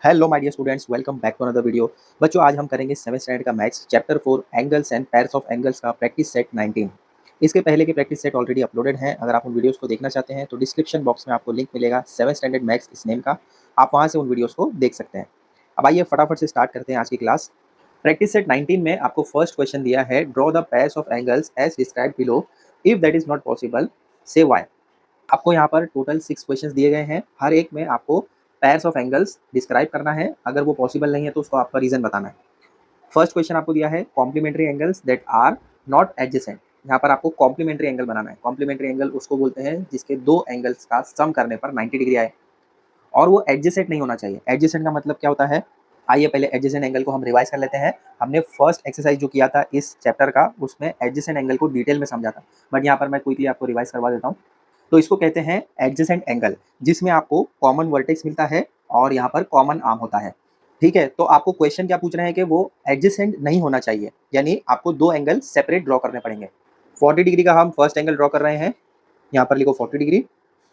Hello my dear students, welcome back to another video. बच्चों, आज हम करेंगे 7th स्टैंडर्ड का maths chapter 4 angles and pairs of angles का प्रैक्टिस सेट 19। इसके पहले के प्रैक्टिस सेट ऑलरेडी अपलोडेड हैं। अगर आप उन वीडियोस को देखना चाहते हैं तो डिस्क्रिप्शन बॉक्स में आपको लिंक मिलेगा 7th स्टैंडर्ड मैथ्स इस नेम का। आप वहाँ से उन वीडियोस को देख सकते हैं। अब आइए फटाफट से स्टार्ट करते हैं आज की क्लास। प्रैक्टिस सेट 19 में आपको फर्स्ट क्वेश्चन दिया है, draw the pairs of angles as described below, if that is not possible say why. आपको यहाँ पर टोटल 6 क्वेश्चंस दिए गए हैं। हर एक में आपको पेयर्स ऑफ एंगल्स डिस्क्राइब करना है। अगर वो पॉसिबल नहीं है तो उसको आपका रीजन बताना है। फर्स्ट क्वेश्चन आपको दिया है complementary angles that are not adjacent. यहाँ पर आपको कॉम्प्लीमेंट्री एंगल बनाना है। कॉम्प्लीमेंट्री एंगल उसको बोलते हैं जिसके दो एंगल्स का सम करने पर 90 डिग्री आए और वो एडजेसेंट नहीं होना चाहिए। एडजेसेंट का मतलब क्या होता है, आइए पहले एडजेसेंट एंगल को हम रिवाइज कर लेते हैं। हमने फर्स्ट एक्सरसाइज जो किया था इस चैप्टर का, उसमें एडजेसेंट एंगल को डिटेल में समझा था, बट यहाँ पर मैं क्विकली आपको रिवाइज करवा देता हूँ। तो इसको कहते हैं एडजेसेंट एंगल, जिसमें आपको कॉमन वर्टेक्स मिलता है और यहाँ पर कॉमन आर्म होता है। ठीक है, तो आपको क्वेश्चन क्या पूछ रहे हैं कि वो एडजेसेंट नहीं होना चाहिए, यानी आपको दो एंगल सेपरेट ड्रॉ करने पड़ेंगे। 40 डिग्री का हम फर्स्ट एंगल ड्रॉ कर रहे हैं, यहाँ पर लिखो 40 डिग्री,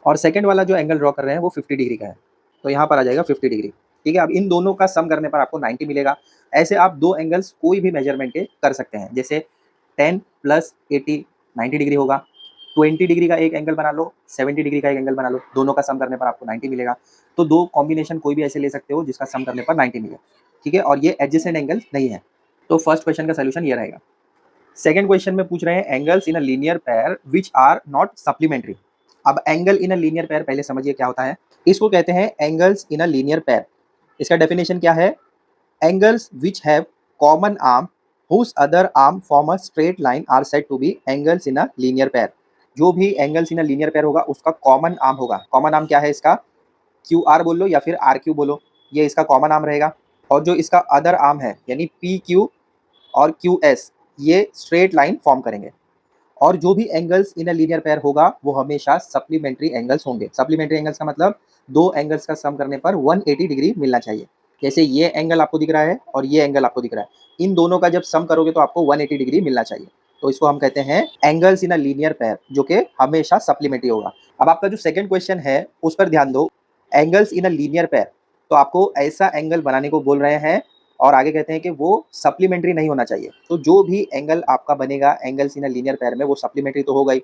और सेकेंड वाला जो एंगल ड्रॉ कर रहे हैं वो 50 डिग्री का है, तो यहाँ पर आ जाएगा 50 डिग्री। ठीक है, अब इन दोनों का सम करने पर आपको 90 मिलेगा। ऐसे आप दो एंगल्स कोई भी मेजरमेंट के कर सकते हैं, जैसे 10 + 80 90 डिग्री होगा। 20 डिग्री का एक एंगल बना लो, 70 डिग्री का एक एंगल बना लो, दोनों का सम करने पर आपको 90 मिलेगा। तो दो कॉम्बिनेशन कोई भी ऐसे ले सकते हो जिसका सम करने पर 90 मिले। ठीक है, और ये एडजेसेंट एंगल नहीं है। तो फर्स्ट क्वेश्चन का सोल्यूशन ये रहेगा। सेकंड क्वेश्चन में पूछ रहे हैं angles in a linear pair which are not supplementary. अब angle in a linear pair पहले समझिए क्या होता है। इसको कहते हैं angles in a linear pair. इसका डेफिनेशन क्या है, angles which have common arm whose other arm form a straight line are said to be angles in a linear pair। जो भी angles in a linear pair होगा उसका common arm होगा। Common arm क्या है इसका, क्यू आर बोल लो या फिर आर क्यू बोलो, ये इसका कॉमन आर्म रहेगा। और जो इसका अदर आर्म है यानी पी क्यू और क्यू एस, ये स्ट्रेट लाइन फॉर्म करेंगे। और जो भी angles in a linear pair होगा वो हमेशा सप्लीमेंट्री एंगल्स होंगे। सप्लीमेंट्री एंगल्स का मतलब दो एंगल्स का सम करने पर 180 डिग्री मिलना चाहिए। जैसे ये एंगल आपको दिख रहा है और ये एंगल आपको दिख रहा है, इन दोनों का जब सम करोगे तो आपको 180 डिग्री मिलना चाहिए। तो इसको हम कहते हैं angles in a linear pair, जो कि हमेशा सप्लीमेंट्री होगा। अब आपका जो सेकंड क्वेश्चन है उस पर ध्यान दो। Angles in a linear pair, तो आपको ऐसा एंगल बनाने को बोल रहे हैं और आगे कहते हैं कि वो सप्लीमेंट्री नहीं होना चाहिए। तो जो भी एंगल आपका बनेगा angles in a linear pair में, वो सप्लीमेंट्री तो होगा ही।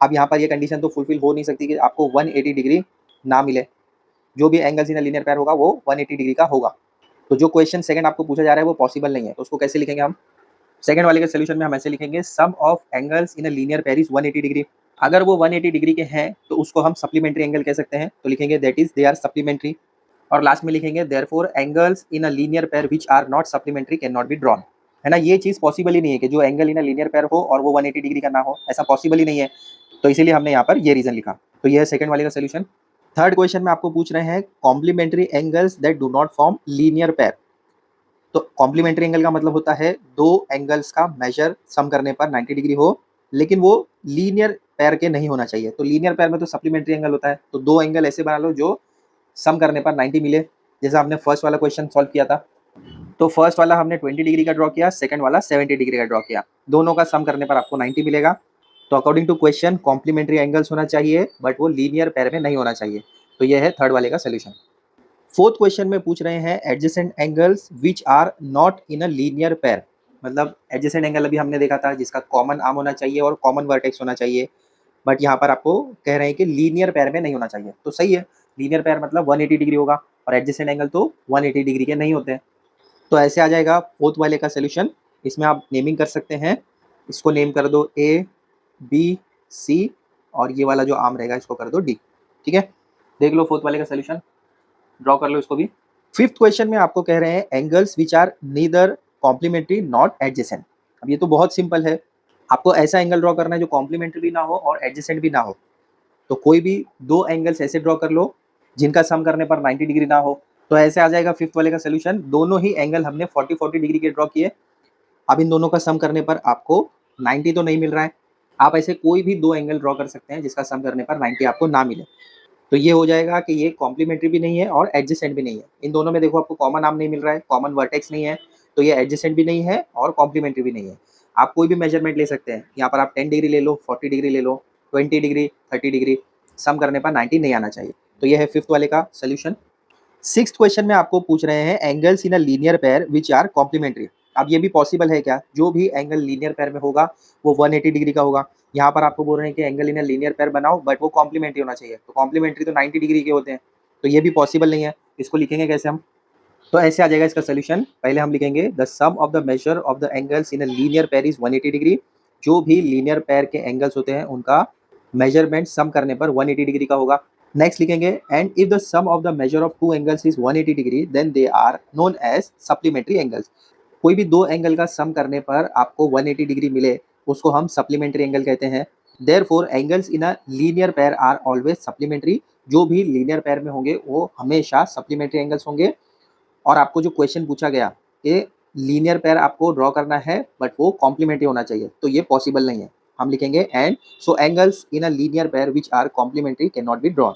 अब यहाँ पर ये कंडीशन तो फुलफिल हो नहीं सकती कि आपको 180 डिग्री ना मिले। जो भी angles in a linear pair होगा वो 180 डिग्री का होगा। तो जो क्वेश्चन सेकंड आपको पूछा जा रहा है वो पॉसिबल नहीं है, तो उसको कैसे लिखेंगे हम। सेकंड वाले के सोल्यूशन में हम ऐसे लिखेंगे, sum of angles in a linear pair is 180 degree. अगर वो 180 डिग्री के हैं तो उसको हम सप्लीमेंट्री एंगल कह सकते हैं, तो लिखेंगे that is they are supplementary. और लास्ट में लिखेंगे therefore angles in a linear pair which are not supplementary can not be drawn. है ना, ये चीज पॉसिबल ही नहीं है कि जो angle in a linear pair हो और वो 180 डिग्री का ना हो, ऐसा पॉसिबल ही नहीं है। तो इसीलिए हमने यहाँ पर ये रीजन लिखा। तो ये है सेकंड वाले का सोल्यूशन। थर्ड क्वेश्चन में आपको पूछ रहे हैं complementary angles that do not form linear pair. तो कॉम्प्लीमेंट्री एंगल का मतलब होता है दो एंगल्स का मेजर सम करने पर 90 डिग्री हो, लेकिन वो लीनियर पेयर के नहीं होना चाहिए। तो लीनियर पेयर में तो सप्लीमेंट्री एंगल होता है, तो दो एंगल ऐसे बना लो जो सम करने पर 90 मिले। जैसा हमने फर्स्ट वाला क्वेश्चन सॉल्व किया था, तो फर्स्ट वाला हमने 20 डिग्री का ड्रॉ किया, सेकंड वाला 70 डिग्री का ड्रॉ किया, दोनों का सम करने पर आपको 90 मिलेगा। तो according to question complementary angles होना चाहिए बट वो लीनियर पेयर में नहीं होना चाहिए। तो ये है थर्ड वाले का सोल्यूशन। फोर्थ क्वेश्चन में पूछ रहे हैं adjacent angles which are not in a linear pair. मतलब एडजेसेंट एंगल अभी हमने देखा था जिसका कॉमन आर्म होना चाहिए और कॉमन वर्टेक्स होना चाहिए, बट यहाँ पर आपको कह रहे हैं कि लीनियर पेयर में नहीं होना चाहिए। तो सही है, लीनियर पेयर मतलब 180 डिग्री होगा और एडजेसेंट एंगल तो 180 डिग्री के नहीं होते हैं। तो ऐसे आ जाएगा फोर्थ वाले का सोल्यूशन। इसमें आप नेमिंग कर सकते हैं, इसको नेम कर दो ए बी सी, और ये वाला जो आर्म रहेगा इसको कर दो डी। ठीक है, देख लो फोर्थ वाले का सोल्यूशन, ड्रॉ कर लो इसको भी। फिफ्थ क्वेश्चन में आपको कह रहे हैं angles which are neither complementary not adjacent. अब ये तो बहुत सिंपल है, आपको ऐसा एंगल ड्रॉ करना है जो कॉम्प्लीमेंट्री भी ना हो और एडजेसेंट भी ना हो। तो कोई भी दो एंगल्स ऐसे ड्रॉ कर लो जिनका सम करने पर 90 डिग्री ना हो। तो ऐसे आ जाएगा फिफ्थ वाले का सोल्यूशन। दोनों ही एंगल हमने 40-40 डिग्री के ड्रॉ किए। अब इन दोनों का सम करने पर आपको 90 तो नहीं मिल रहा है। आप ऐसे कोई भी दो एंगल ड्रॉ कर सकते हैं जिसका सम करने पर 90 आपको ना मिले। तो ये हो जाएगा कि ये कॉम्प्लीमेंट्री भी नहीं है और एडजेसेंट भी नहीं है। इन दोनों में देखो आपको कॉमन आर्म नहीं मिल रहा है, कॉमन वर्टेक्स नहीं है, तो ये एडजेसेंट भी नहीं है और कॉम्प्लीमेंट्री भी नहीं है। आप कोई भी मेजरमेंट ले सकते हैं, यहाँ पर आप 10 डिग्री ले लो, 40 डिग्री ले लो, 20 डिग्री, 30 डिग्री, सम करने पर 90 नहीं आना चाहिए। तो ये है फिफ्थ वाले का सोल्यूशन। सिक्स्थ क्वेश्चन में आपको पूछ रहे हैं angles in a linear pair which are complementary. अब ये भी पॉसिबल है क्या? जो भी एंगल लीनियर पेयर में होगा वो 180 डिग्री का होगा। यहाँ पर आपको बोल रहे हैं कि angle in a linear pair बनाओ बट वो कॉम्प्लीमेंट्री होना चाहिए। तो कॉम्प्लीमेंट्री तो 90 डिग्री के होते हैं, तो ये भी पॉसिबल नहीं है। इसको लिखेंगे कैसे हम? तो ऐसे आ जाएगा इसका सोल्यूशन। पहले हम लिखेंगे the sum of the measure of the angles in a linear pair is 180 degree. जो भी लीनियर पेयर के एंगल्स होते हैं उनका मेजरमेंट सम करने पर 180 डिग्री का होगा। नेक्स्ट लिखेंगे and if the sum of the measure of two angles is 180 degree then they are known as supplementary angles. कोई भी दो एंगल का सम करने पर आपको 180 डिग्री मिले उसको हम सप्लीमेंट्री एंगल कहते हैं। Therefore angles in a linear pair are always supplementary. जो भी लीनियर पेयर में होंगे वो हमेशा सप्लीमेंट्री एंगल्स होंगे। और आपको जो क्वेश्चन पूछा गया ये लीनियर पेयर आपको ड्रॉ करना है बट वो कॉम्प्लीमेंट्री होना चाहिए, तो ये पॉसिबल नहीं है। हम लिखेंगे and so angles in a linear pair which are complementary can not be drawn.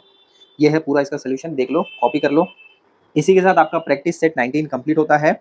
ये है पूरा इसका सोल्यूशन, देख लो, कॉपी कर लो। इसी के साथ आपका प्रैक्टिस सेट 19 कंप्लीट होता है।